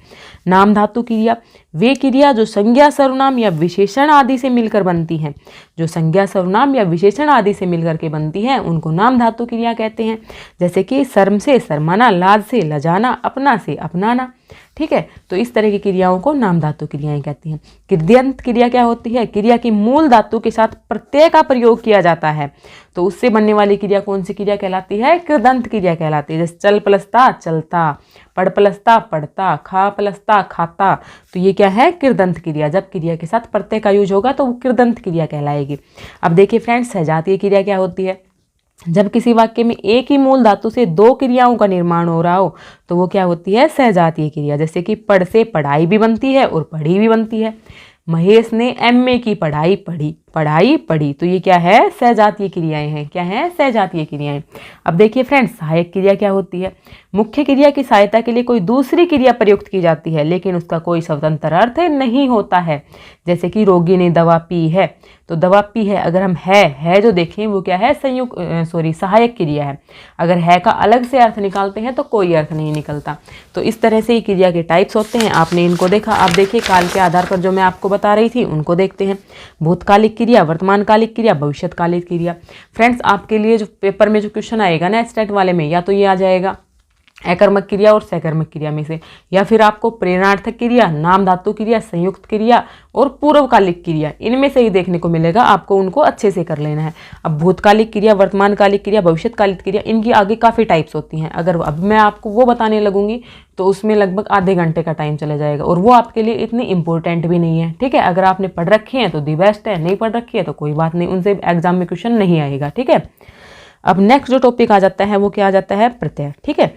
नाम धातु क्रिया, वे क्रिया जो संज्ञा सर्वनाम या विशेषण आदि से मिलकर बनती हैं, जो संज्ञा सर्वनाम या विशेषण आदि से मिलकर के बनती हैं उनको नाम धातु क्रिया कहते हैं। जैसे कि शर्म से शर्माना, लाज से लजाना, अपना से अपनाना, ठीक है, तो इस तरह की क्रियाओं को नाम धातु क्रियाएं कहती हैं। कृदंत क्रिया क्या होती है, क्रिया की मूल धातु के साथ प्रत्यय का प्रयोग किया जाता है, तो उससे बनने वाली क्रिया कौन सी क्रिया कहलाती है, कृदंत क्रिया कहलाती है। जैसे चल प्लसता चलता, पढ़ प्लसता पढ़ता, खा प्लसता खाता, तो ये क्या है, कृदंत क्रिया। जब क्रिया के साथ प्रत्यय का यूज होगा तो वो कृदंत क्रिया कहलाएगी। अब देखिए फ्रेंड्स, सजातीय क्रिया क्या होती है, जब किसी वाक्य में एक ही मूल धातु से दो क्रियाओं का निर्माण हो रहा हो तो वो क्या होती है, सहजातीय क्रिया। जैसे कि पढ़ से पढ़ाई भी बनती है और पढ़ी भी बनती है। महेश ने एमए की पढ़ाई पढ़ी, तो ये क्या है, सहजातीय क्रियाएं हैं। क्या है, सहजातीय क्रियाएं। अब देखिए फ्रेंड्स, सहायक क्रिया क्या होती है, मुख्य क्रिया की सहायता के लिए कोई दूसरी क्रिया प्रयुक्त की जाती है लेकिन उसका कोई स्वतंत्र अर्थ नहीं होता है। जैसे कि रोगी ने दवा पी है, तो दवा पी है, अगर हम है जो देखें वो क्या है, सहायक क्रिया है। अगर है का अलग से अर्थ निकालते हैं तो कोई अर्थ नहीं निकलता। तो इस तरह से ही क्रिया के टाइप्स होते हैं, आपने इनको देखा। आप देखिए काल के आधार पर जो मैं आपको बता रही थी उनको देखते हैं। भूतकालिक क्रिया, वर्तमानकालिक क्रिया, भविष्यकालिक क्रिया। फ्रेंड्स, आपके लिए जो पेपर में जो क्वेश्चन आएगा ना स्टेट वाले में, या तो ये आ जाएगा अकर्मक क्रिया और सकर्मक क्रिया में से, या फिर आपको प्रेरणार्थक क्रिया, नाम धातु क्रिया, संयुक्त क्रिया और पूर्वकालिक क्रिया, इनमें से ही देखने को मिलेगा। आपको उनको अच्छे से कर लेना है। अब भूतकालिक क्रिया, वर्तमानकालिक क्रिया, भविष्यकालिक क्रिया, इनकी आगे काफ़ी टाइप्स होती हैं। अगर अब मैं आपको वो बताने लगूंगी तो उसमें लगभग आधे घंटे का टाइम चला जाएगा, और वो आपके लिए इतनी इंपॉर्टेंट भी नहीं है, ठीक है। अगर आपने पढ़ रखी है तो दी बेस्ट है, नहीं पढ़ रखी है तो कोई बात नहीं, उनसे एग्जाम में क्वेश्चन नहीं आएगा, ठीक है। अब नेक्स्ट जो टॉपिक आ जाता है वो क्या आ जाता है, प्रत्यय, ठीक है।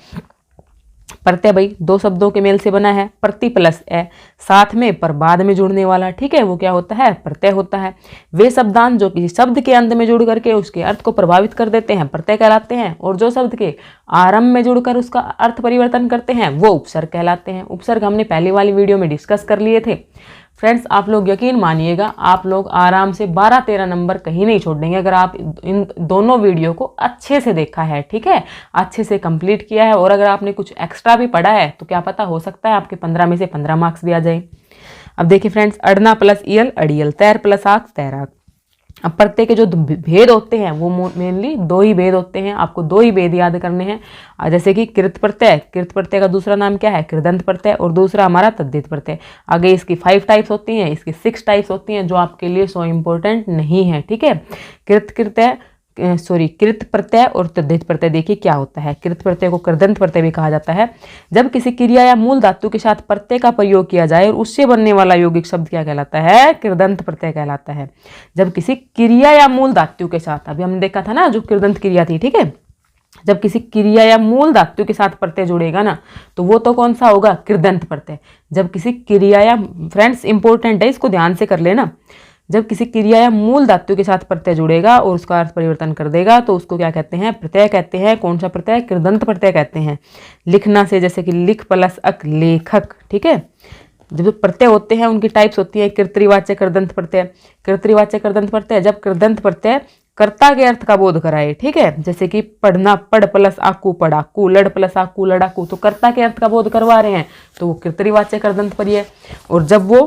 प्रत्यय भाई दो शब्दों के मेल से बना है, प्रति प्लस ए, साथ में पर बाद में जुड़ने वाला, ठीक है, वो क्या होता है, प्रत्यय होता है। वे शब्दांश जो किसी शब्द के अंत में जुड़ करके उसके अर्थ को प्रभावित कर देते हैं प्रत्यय कहलाते हैं, और जो शब्द के आरंभ में जुड़कर उसका अर्थ परिवर्तन करते हैं वो उपसर्ग कहलाते हैं। उपसर्ग हमने पहले वाली वीडियो में डिस्कस कर लिए थे। फ्रेंड्स, आप लोग यकीन मानिएगा, आप लोग आराम से 12-13 नंबर कहीं नहीं छोड़ अगर आप इन दोनों वीडियो को अच्छे से देखा है, ठीक है, अच्छे से कंप्लीट किया है। और अगर आपने कुछ एक्स्ट्रा भी पढ़ा है तो क्या पता, हो सकता है आपके 15 में से 15 मार्क्स भी आ जाए। अब देखिए फ्रेंड्स, अड़ना प्लस ईयल अड़ियल, तैर प्लस आग तैराक। अब प्रत्यय के जो भेद होते हैं वो मेनली दो ही भेद होते हैं, आपको दो ही भेद याद करने हैं। जैसे कि कृत प्रत्यय का दूसरा नाम क्या है, कृदंत प्रत्यय, और दूसरा हमारा तद्धित प्रत्यय। आगे इसकी 5 टाइप्स होती हैं, इसकी 6 टाइप्स होती हैं जो आपके लिए सो इम्पोर्टेंट नहीं है, ठीक है। कृत कृत प्रत्यय और तद्धित प्रत्यय। देखिए क्या होता है, कृत प्रत्यय को कृदंत प्रत्यय भी कहा जाता है। जब किसी क्रिया या मूल धातु के साथ प्रत्यय का प्रयोग किया जाए और उससे बनने वाला यौगिक शब्द क्या कहलाता है, कृदंत प्रत्यय कहलाता है। जब किसी क्रिया या मूल धातु के साथ, अभी हमने देखा था ना जो कृदंत क्रिया थी, ठीक है, जब किसी क्रिया या मूल धातु के साथ प्रत्यय जुड़ेगा ना तो वो तो कौन सा होगा, कृदंत प्रत्यय। जब किसी क्रिया या, फ्रेंड्स इंपॉर्टेंट है, इसको ध्यान से कर लेना, जब किसी क्रिया या मूल धातु के साथ प्रत्यय जुड़ेगा और उसका अर्थ परिवर्तन कर देगा तो उसको क्या कहते हैं, प्रत्यय कहते हैं। कौन सा प्रत्यय, कृदंत प्रत्यय कहते हैं। लिखना से, जैसे कि लिख प्लस अक, लेखक, ठीक है। जब जो प्रत्यय होते हैं उनकी टाइप्स होती है कर्तृवाच्य कृदंत प्रत्यय। कर्तृवाच्य कृदंत प्रत्यय, जब कृदंत प्रत्यय कर्ता के अर्थ का बोध कराए, ठीक है, जैसे कि पढ़ना, पढ़ प्लस आकू, पढ़ाकू, लड़ प्लस आकू, लड़ाकू, तो कर्ता के अर्थ का बोध करवा रहे हैं तो वो कर्तृवाच्य कृदंत प्रत्यय। और जब वो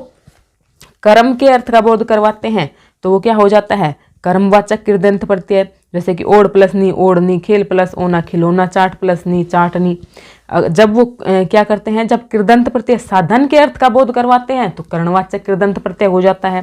कर्म के अर्थ का बोध करवाते हैं तो वो क्या हो जाता है, कर्मवाचक कृदंत प्रत्यय। जैसे कि ओढ़ प्लस नी, ओढ़नी, खेल प्लस ओना, खिलौना, चाट प्लस नी, चाटनी। जब वो क्या करते हैं, जब कृदंत प्रत्यय साधन के अर्थ का बोध करवाते हैं तो कर्णवाचक कृदंत प्रत्यय हो जाता है।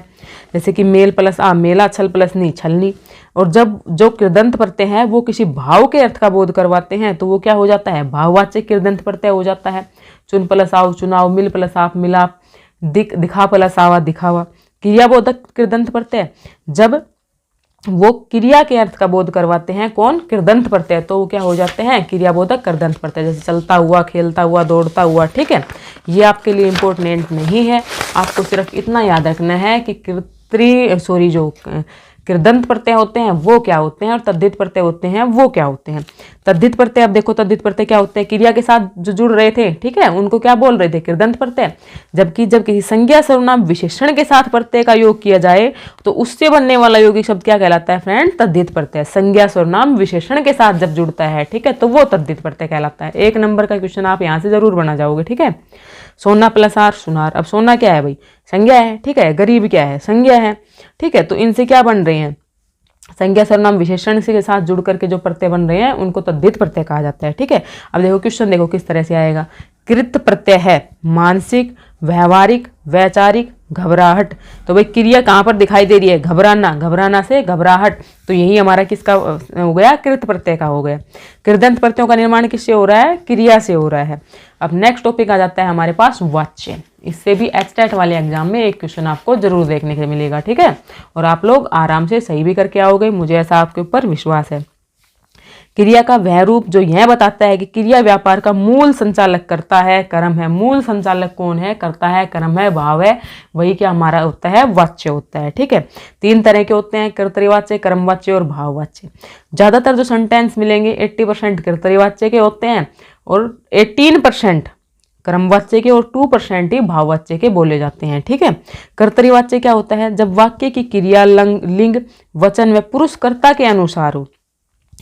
जैसे कि मेल प्लस आ, मेला, छल प्लस नी, छलनी। और जब जो कृदंत प्रत्यय है वो किसी भाव के अर्थ का बोध करवाते हैं तो वो क्या हो जाता है, भाववाचक कृदंत प्रत्यय हो जाता है। चुन प्लस आओ, चुनाव, मिल प्लस आप, मिलाप, दिखा प्लस आवा, दिखावा। क्रियाबोधक कृदंत प्रत्यय, जब वो क्रिया के अर्थ का बोध करवाते हैं, कौन, कृदंत प्रत्यय, तो वो क्या हो जाते हैं, क्रियाबोधक कृदंत प्रत्यय। जैसे चलता हुआ, खेलता हुआ, दौड़ता हुआ, ठीक है। ये आपके लिए इंपॉर्टेंट नहीं है, आपको सिर्फ इतना याद रखना है कि जो कृदंत प्रत्यय होते हैं वो क्या होते हैं और तद्धित प्रत्यय होते हैं वो क्या होते हैं। तद्धित प्रत्यय, अब देखो तद्धित प्रत्यय क्या होते हैं, क्रिया के साथ जो जुड़ रहे थे, ठीक है, उनको क्या बोल रहे थे, कृदंत प्रत्यय। जबकि जब किसी संज्ञा सर्वनाम विशेषण के साथ प्रत्यय का योग किया जाए तो उससे बनने वाला यौगिक शब्द क्या कहलाता है फ्रेंड, तद्धित प्रत्यय। संज्ञा सर्वनाम विशेषण के साथ जब जुड़ता है, ठीक है, तो वो तद्धित प्रत्यय कहलाता है। 1 नंबर का क्वेश्चन आप यहाँ से जरूर बना जाओगे, ठीक है। सोना प्लस आर, सुनार। अब सोना क्या है भाई, संज्ञा है, ठीक है। गरीब क्या है, संज्ञा है, ठीक है। तो इनसे क्या बन रहे हैं, संज्ञा सर्वनाम विशेषण से के साथ जुड़ करके जो प्रत्यय बन रहे हैं उनको तद्धित प्रत्यय कहा जाता है, ठीक है। अब देखो क्वेश्चन, देखो किस तरह से आएगा। कृत प्रत्यय है मानसिक, व्यवहारिक, वैचारिक, घबराहट। तो भाई क्रिया कहाँ पर दिखाई दे रही है, घबराना, घबराना से घबराहट, तो यही हमारा किसका हो गया, कृत प्रत्यय का हो गया। कृदंत प्रत्ययों का निर्माण किससे हो रहा है, क्रिया से हो रहा है। अब नेक्स्ट टॉपिक आ जाता है हमारे पास वाच्य। इससे भी एचटेट वाले एग्जाम में एक क्वेश्चन आपको जरूर देखने को मिलेगा, ठीक है। और आप लोग आराम से सही भी करके आओगे, मुझे ऐसा आपके ऊपर विश्वास है। क्रिया का वह रूप जो यह बताता है कि क्रिया व्यापार का मूल संचालक करता है, कर्म है। मूल संचालक कौन है, करता है, कर्म है, भाव है, वही क्या हमारा होता है, वाच्य होता है, ठीक है। 3 तरह के होते हैं, कर्तृवाच्य, कर्मवाच्य और भाववाच्य। ज्यादातर जो सेंटेंस मिलेंगे 80% कर्तृवाच्य के होते हैं और 18% कर्मवाच्य के और 2% ही भाववाच्य के बोले जाते हैं, ठीक है। कर्तृवाच्य क्या होता है, जब वाक्य की क्रिया लिंग, वचन व पुरुष कर्ता के अनुसार हो।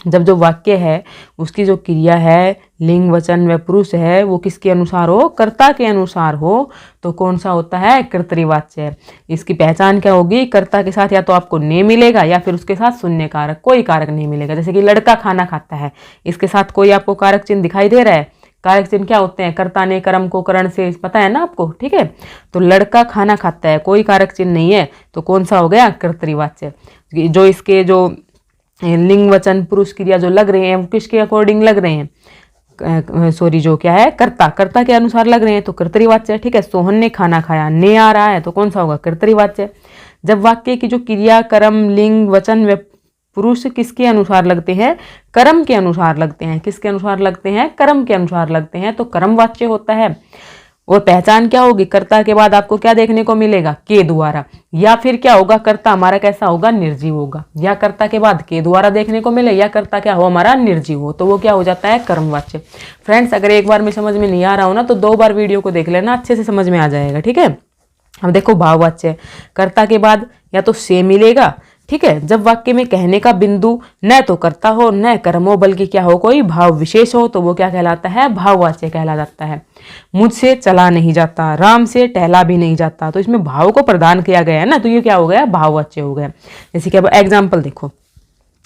जब जो वाक्य है उसकी जो क्रिया है, लिंग, वचन व पुरुष है, वो किसके अनुसार हो, कर्ता के अनुसार हो, तो कौन सा होता है, कर्तृवाच्य। इसकी पहचान क्या होगी, कर्ता के साथ या तो आपको ने मिलेगा या फिर उसके साथ शून्य कारक, कोई कारक नहीं मिलेगा। जैसे कि लड़का खाना खाता है, इसके साथ कोई आपको कारक चिन्ह दिखाई दे रहा है। कारक चिन्ह क्या होते हैं, कर्ता ने कर्म को करण से, पता है ना आपको, ठीक है। तो लड़का खाना खाता है, कोई कारक चिन्ह नहीं है, तो कौन सा हो गया, कर्तृवाच्य। जो इसके जो लिंग, वचन, पुरुष क्रिया जो लग रहे हैं वो किसके अकॉर्डिंग लग रहे हैं, जो क्या है, कर्ता के अनुसार लग रहे हैं, तो कर्तृवाच्य, ठीक है। सोहन ने खाना खाया, ने आ रहा है, तो कौन सा होगा, कर्तृवाच्य। जब वाक्य की जो क्रिया, कर्म, लिंग, वचन व पुरुष किसके अनुसार लगते हैं, कर्म के अनुसार लगते हैं। किसके अनुसार लगते हैं, कर्म के अनुसार लगते हैं, तो कर्मवाच्य होता है। और पहचान क्या होगी, कर्ता के बाद आपको क्या देखने को मिलेगा, के द्वारा, या फिर क्या होगा, कर्ता हमारा कैसा होगा, निर्जीव होगा। या कर्ता के बाद के द्वारा देखने को मिले, या कर्ता क्या हो, हमारा निर्जीव हो, तो वो क्या हो जाता है, कर्मवाच्य। फ्रेंड्स अगर एक बार में समझ में नहीं आ रहा हो ना तो 2 बार वीडियो को देख लेना, अच्छे से समझ में आ जाएगा, ठीक है। अब देखो भाववाच्य, कर्ता के बाद या तो से मिलेगा, ठीक है। जब वाक्य में कहने का बिंदु न तो कर्ता हो न कर्म हो, बल्कि क्या हो, कोई भाव विशेष हो, तो वो क्या कहलाता है, भाववाच्य कहला जाता है। मुझसे चला नहीं जाता, राम से टहला भी नहीं जाता, तो इसमें भाव को प्रदान किया गया है ना, तो ये क्या हो गया, भाववाच्य हो गया। जैसे कि अब एग्जाम्पल देखो,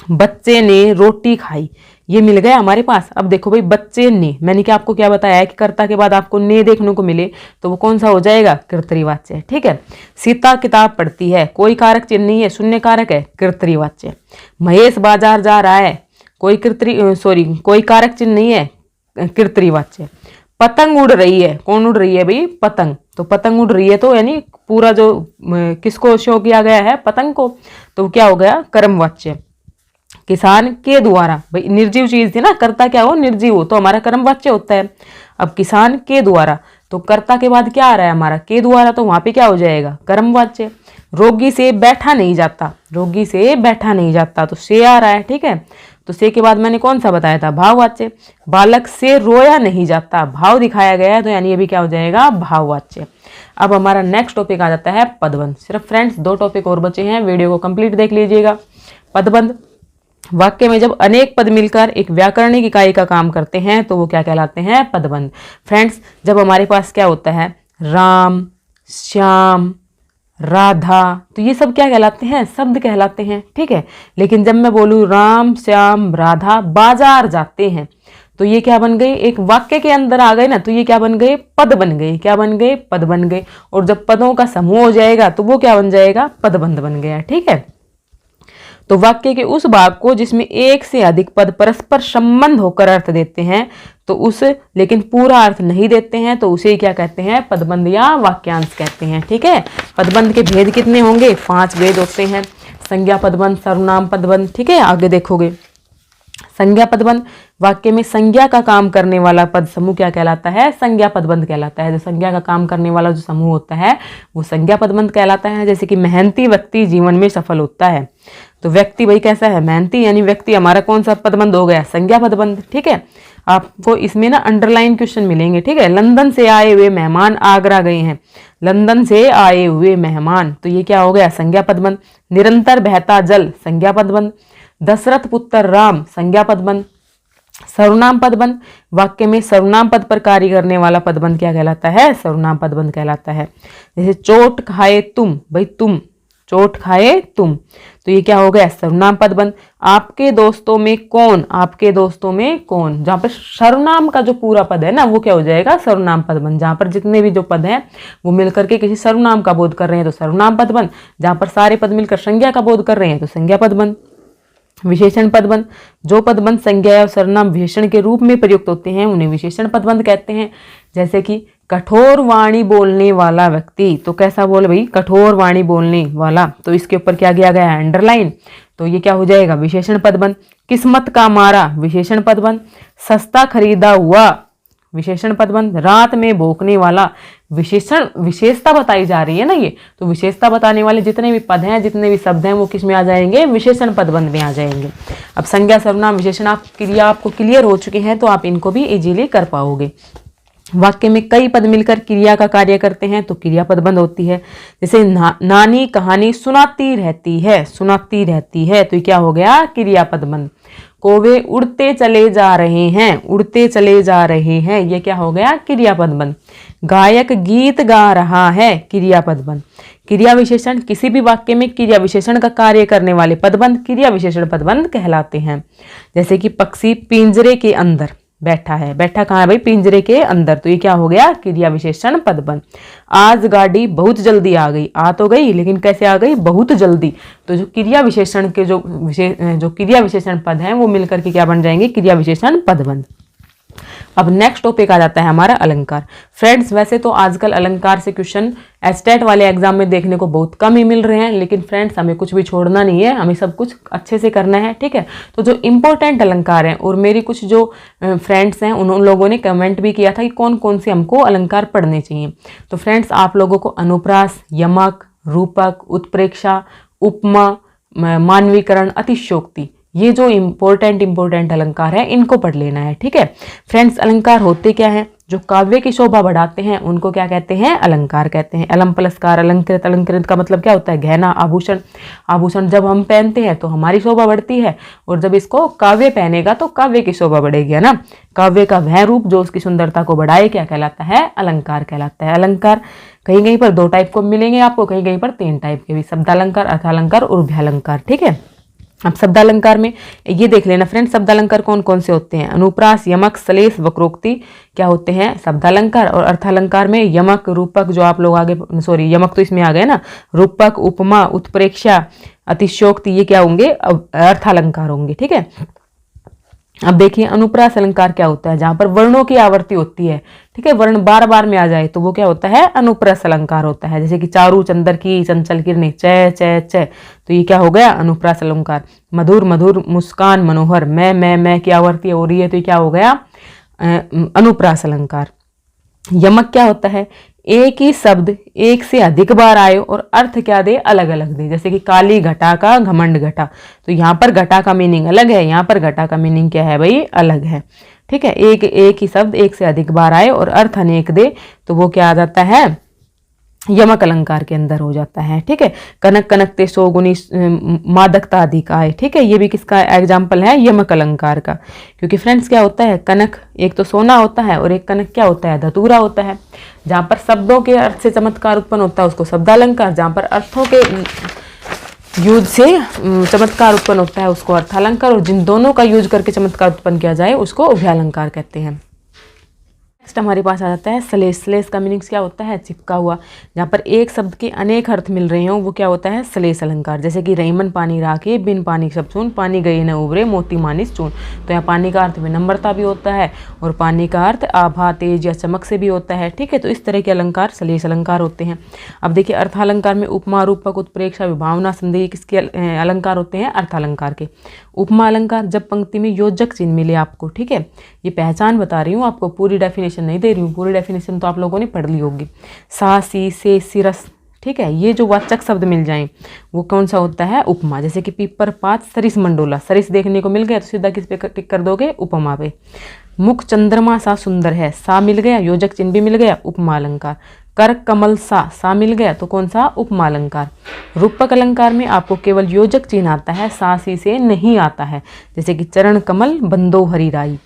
बच्चे ने रोटी खाई, ये मिल गया हमारे पास। अब देखो भाई बच्चे ने, मैंने क्या आपको क्या बताया है कि कर्ता के बाद आपको ने देखने को मिले तो वो कौन सा हो जाएगा, कर्तरीवाच्य। ठीक है। सीता किताब पढ़ती है, कोई कारक चिन्ह नहीं है, शून्य कारक है, कर्तरीवाच्य। महेश बाजार जा रहा है, कोई कोई कारक चिन्ह नहीं है, कर्तरीवाच्य। पतंग उड़ रही है, कौन उड़ रही है भाई, पतंग। तो पतंग उड़ रही है तो यानी पूरा जो किसको शो किया गया है, पतंग को, तो क्या हो गया, कर्मवाच्य। किसान के द्वारा, भाई निर्जीव चीज थी ना, कर्ता क्या हो, निर्जीव हो, तो हमारा कर्मवाच्य होता है। अब किसान के द्वारा, तो कर्ता के बाद क्या आ रहा है हमारा, के द्वारा, तो वहां पे क्या हो जाएगा, कर्मवाच्य। रोगी से बैठा नहीं जाता, रोगी से बैठा नहीं जाता, तो से आ रहा है। ठीक है। तो से के बाद मैंने कौन सा बताया था, भाववाच्य। बालक से रोया नहीं जाता, भाव दिखाया गया है, तो यानी ये भी क्या हो जाएगा, भाववाच्य। अब हमारा नेक्स्ट टॉपिक आ जाता है पदबंध। सिर्फ फ्रेंड्स 2 टॉपिक और बचे हैं, वीडियो को कंप्लीट देख लीजिएगा। पदबंध, वाक्य में जब अनेक पद मिलकर एक व्याकरणिक इकाई का काम करते हैं तो वो क्या कहलाते हैं, पदबंध। फ्रेंड्स जब हमारे पास क्या होता है, राम, श्याम, राधा, तो ये सब क्या कहलाते हैं, शब्द कहलाते हैं। ठीक है। लेकिन जब मैं बोलूँ राम, श्याम, राधा बाजार जाते हैं, तो ये क्या बन गए, एक वाक्य के अंदर आ गए ना, तो ये क्या बन गए, पद बन गए। क्या बन गए, पद बन गए। और जब पदों का समूह हो जाएगा तो वो क्या बन जाएगा, पदबंध बन गया। ठीक है। तो वाक्य के उस भाग को जिसमें एक से अधिक पद परस्पर संबंध होकर अर्थ देते हैं, तो उस, लेकिन पूरा अर्थ नहीं देते हैं, तो उसे क्या कहते हैं, पदबंध या वाक्यांश कहते हैं। ठीक है। पदबंध के भेद कितने होंगे, 5 भेद होते हैं। संज्ञा पदबंध, सर्वनाम पदबंध। ठीक है। आगे देखोगे, संज्ञा पदबंध, वाक्य में संज्ञा का काम करने वाला पद समूह क्या कहलाता है, संज्ञा पदबंध कहलाता है। जो संज्ञा का काम करने वाला जो समूह होता है वो संज्ञा पदबंध कहलाता है। जैसे कि मेहनती व्यक्ति जीवन में सफल होता है, तो व्यक्ति भाई कैसा है, मेहनती, यानी व्यक्ति हमारा कौन सा पदबंध हो गया, संज्ञा पदबंध। ठीक है। आपको इसमें ना अंडरलाइन क्वेश्चन मिलेंगे। ठीक है। लंदन से आए हुए मेहमान आगरा गए हैं, लंदन से आए हुए मेहमान, तो ये क्या हो गया, संज्ञा पदबंध। निरंतर बहता जल, संज्ञा पदबंध। दशरथ पुत्र राम, संज्ञा पदबंध। सर्वनाम पदबंध, वाक्य में सर्वनाम पद पर कार्य करने वाला पदबंध क्या कहलाता है, सर्वनाम पदबंध कहलाता है। जैसे चोट खाए तुम, भाई तुम, चोट खाए तुम, तो ये क्या हो गया, सर्वनाम पदबंध। आपके दोस्तों में कौन, आपके दोस्तों में कौन, जहां पर सर्वनाम का जो पूरा पद है ना वो क्या हो जाएगा, सर्वनाम पदबंध। जहां पर जितने भी जो पद हैं वो मिलकर के किसी सर्वनाम का बोध कर रहे हैं तो सर्वनाम पदबंध, जहां पर सारे पद मिलकर संज्ञा का बोध कर रहे हैं तो संज्ञा पदबंध। विशेषण पदबंध, जो पदबंध संज्ञा और सर्वनाम विशेषण के रूप में प्रयुक्त होते हैं उन्हें विशेषण पदबंध कहते हैं। जैसे कि कठोर वाणी बोलने वाला व्यक्ति, तो कैसा बोले भाई, कठोर वाणी बोलने वाला, तो इसके ऊपर क्या किया गया है, अंडरलाइन, तो ये क्या हो जाएगा, विशेषण पदबंध। किस्मत का मारा, विशेषण पदबंध। सस्ता खरीदा हुआ, विशेषण पदबंध। रात में भौंकने वाला, विशेषण, विशेषता बताई जा रही है ना ये, तो विशेषता बताने वाले जितने भी पद हैं, जितने भी शब्द हैं वो किस में आ जाएंगे, विशेषण पदबंध में आ जाएंगे। अब संज्ञा, सर्वनाम, विशेषण आप क्रिया आपको क्लियर हो चुके हैं तो आप इनको भी इजीली कर पाओगे। वाक्य में कई पद मिलकर क्रिया का कार्य करते हैं तो क्रिया पदबंध होती है। जैसे नानी कहानी सुनाती रहती है, सुनाती रहती है, तो ये क्या हो गया, क्रिया पदबंध। कौवे उड़ते चले जा रहे हैं, उड़ते चले जा रहे हैं, ये क्या हो गया, क्रिया पदबंध। गायक गीत गा रहा है, क्रिया पदबंध। क्रिया विशेषण, किसी भी वाक्य में क्रिया विशेषण का कार्य करने वाले पदबंध क्रिया विशेषण पदबंध कहलाते हैं। जैसे कि पक्षी पिंजरे के अंदर बैठा है, बैठा कहाँ है भाई, पिंजरे के अंदर, तो ये क्या हो गया, क्रिया विशेषण पदबंध। आज गाड़ी बहुत जल्दी आ गई, आ तो गई लेकिन कैसे आ गई, बहुत जल्दी, तो जो क्रिया विशेषण के जो क्रिया विशेषण पद हैं वो मिलकर के क्या बन जाएंगे, क्रिया विशेषण पदबंध। अब नेक्स्ट टॉपिक आ जाता है हमारा अलंकार। फ्रेंड्स वैसे तो आजकल अलंकार से क्वेश्चन एस्टेट वाले एग्जाम में देखने को बहुत कम ही मिल रहे हैं, लेकिन फ्रेंड्स हमें कुछ भी छोड़ना नहीं है, हमें सब कुछ अच्छे से करना है। ठीक है। तो जो इम्पोर्टेंट अलंकार हैं, और मेरी कुछ जो फ्रेंड्स हैं उन लोगों ने कमेंट भी किया था कि कौन कौन से हमको अलंकार पढ़ने चाहिए। तो फ्रेंड्स आप लोगों को अनुप्रास, यमक, रूपक, उत्प्रेक्षा, उपमा, मानवीकरण, अतिशयोक्ति, ये जो इम्पोर्टेंट अलंकार है इनको पढ़ लेना है। ठीक है। फ्रेंड्स अलंकार होते क्या हैं, जो काव्य की शोभा बढ़ाते हैं उनको क्या कहते हैं, अलंकार कहते हैं। अलम प्लसकार, अलंकृत, अलंकृत का मतलब क्या होता है, गहना, आभूषण। आभूषण जब हम पहनते हैं तो हमारी शोभा बढ़ती है, और जब इसको काव्य पहनेगा तो काव्य की शोभा बढ़ेगी, है ना। काव्य का वह रूप जो उसकी सुंदरता को बढ़ाए क्या कहलाता है, अलंकार कहलाता है। अलंकार कहीं कहीं पर 2 टाइप को मिलेंगे आपको, कहीं कहीं पर 3 टाइप के भी, शब्दालंकार, अर्थालंकार और उभयालंकार। ठीक है। अब शब्दालंकार में ये देख लेना फ्रेंड्स, शब्दालंकार कौन कौन से होते हैं। अनुप्रास, यमक, श्लेष, वक्रोक्ति क्या होते हैं शब्दालंकार। और अर्थालंकार में यमक, रूपक, जो आप लोग आगे सॉरी यमक तो इसमें आ गए ना, रूपक, उपमा, उत्प्रेक्षा, अतिशयोक्ति, ये क्या होंगे अर्थालंकार होंगे। ठीक है, अब देखिए अनुप्रास अलंकार क्या होता है, जहां पर वर्णों की आवर्ती होती है। ठीक है, वर्ण बार बार में आ जाए तो वो क्या होता है अनुप्रास अलंकार होता है। जैसे कि चारू, चंदर की, चंचल किरणी, च च च, तो ये क्या हो गया अनुप्रास अलंकार। मधुर, मधुर, मुस्कान, मनोहर, मैं की आवर्ती हो रही है तो ये क्या हो गया अनुप्रास अलंकार। यमक क्या होता है, एक ही शब्द एक से अधिक बार आए और अर्थ क्या दे अलग अलग दे। जैसे कि काली घटा का घमंड घटा, तो यहाँ पर घटा का मीनिंग अलग है, यहाँ पर घटा का मीनिंग क्या है भाई अलग है। ठीक है, एक ही शब्द एक से अधिक बार आए और अर्थ अनेक दे तो वो क्या आ जाता है यमक अलंकार के अंदर हो जाता है। ठीक है, कनक कनकते सौगुनी मादकता अधिक आए। ठीक है, ये भी किसका एग्जाम्पल है यमक अलंकार का। क्योंकि फ्रेंड्स क्या होता है कनक एक तो सोना होता है और एक कनक क्या होता है धतूरा होता है। जहाँ पर शब्दों के अर्थ से चमत्कार उत्पन्न होता है उसको शब्दालंकार, जहाँ पर अर्थों के यूज से चमत्कार उत्पन्न होता है उसको अर्थालंकार, और जिन दोनों का यूज करके चमत्कार उत्पन्न किया जाए उसको उभयालंकार कहते हैं। नेक्स्ट हमारे पास आ जाता है श्लेष। श्लेष का मीनिंग्स क्या होता है चिपका हुआ। जहाँ पर एक शब्द के अनेक अर्थ मिल रहे हों वो क्या होता है श्लेष अलंकार। जैसे कि रहीमन पानी राखे, बिन पानी सब चून, पानी गए न उबरे, मोती मानिस चून। तो यहाँ पानी का अर्थ विनम्रता भी होता है और पानी का अर्थ आभा, तेज या चमक से भी होता है। ठीक है, तो इस तरह के अलंकार श्लेष अलंकार होते हैं। अब देखिए अर्थालंकार में उपमा, रूपक, उत्प्रेक्षा, विभावना, संदेह किसके अलंकार होते हैं अर्थालंकार के। उपमा अलंकार जब पंक्ति में योजक चिन्ह मिले आपको। ठीक है, ये पहचान बता रही हूँ आपको, पूरी डेफिनेशन नहीं दे रही हूँ, पूरी डेफिनेशन तो आप लोगों ने पढ़ ली होगी। सा, सी, से, सिरस। ठीक है, ये जो वाचक शब्द मिल जाएं वो कौन सा होता है उपमा। जैसे कि पीपर, पात, सरिस मंडोला, सरिस देखने को मिल गया तो सीधा किस पे टिक कर दोगे उपमा पे। मुख चंद्रमा सा सुंदर है, सा मिल गया, योजक चिन्ह भी मिल गया, उपमा अलंकार। कर कमल सा मिल गया तो कौन सा उपमा अलंकार। रूपक अलंकार में आपको केवल योजक चिन्ह आता है, सा सी से नहीं आता है। जैसे कि चरण कमल, बंदो हरि राई।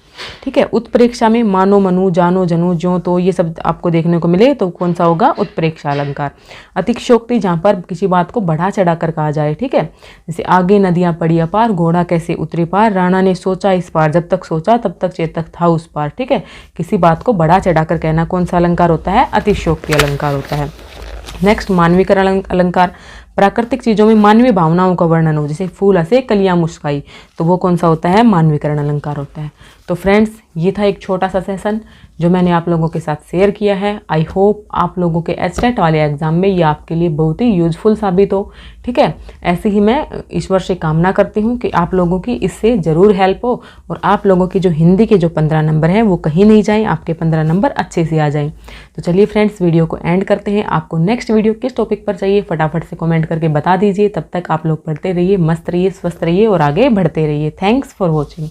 ठीक है, उत्प्रेक्षा में मानो मनु, जानो जनु, ज्यों तो, ये सब आपको देखने को मिले तो कौन सा होगा उत्प्रेक्षा अलंकार। अतिशयोक्ति जहाँ पर किसी बात को बढ़ा चढ़ा कर कहा जाए। ठीक है, जैसे आगे नदियाँ पड़ी अपार, घोड़ा कैसे उतरे पार, राणा ने सोचा इस पार, जब तक सोचा तब तक चेतक था उस पार। ठीक है, किसी बात को बढ़ा चढ़ा कर कहना कौन सा अलंकार होता है अतिशयोक्ति अलंकार होता है। नेक्स्ट मानवीकरण अलंकार, प्राकृतिक चीज़ों में मानवीय भावनाओं का वर्णन हो। जैसे फूल हंसे कलियां मुस्काई तो वो कौन सा होता है मानवीकरण अलंकार होता है। तो फ्रेंड्स ये था एक छोटा सा सेशन जो मैंने आप लोगों के साथ शेयर किया है। आई होप आप लोगों के एचटेट वाले एग्जाम में ये आपके लिए बहुत ही यूजफुल साबित हो। ठीक है, ऐसे ही मैं ईश्वर से कामना करती हूँ कि आप लोगों की इससे ज़रूर हेल्प हो और आप लोगों की जो हिंदी के जो 15 नंबर हैं वो कहीं नहीं जाएं, आपके 15 नंबर अच्छे से आ जाएं। तो चलिए फ्रेंड्स वीडियो को एंड करते हैं। आपको नेक्स्ट वीडियो किस टॉपिक पर चाहिए फटाफट से कमेंट करके बता दीजिए। तब तक आप लोग पढ़ते रहिए, मस्त रहिए, स्वस्थ रहिए और आगे बढ़ते रहिए। Thanks for watching.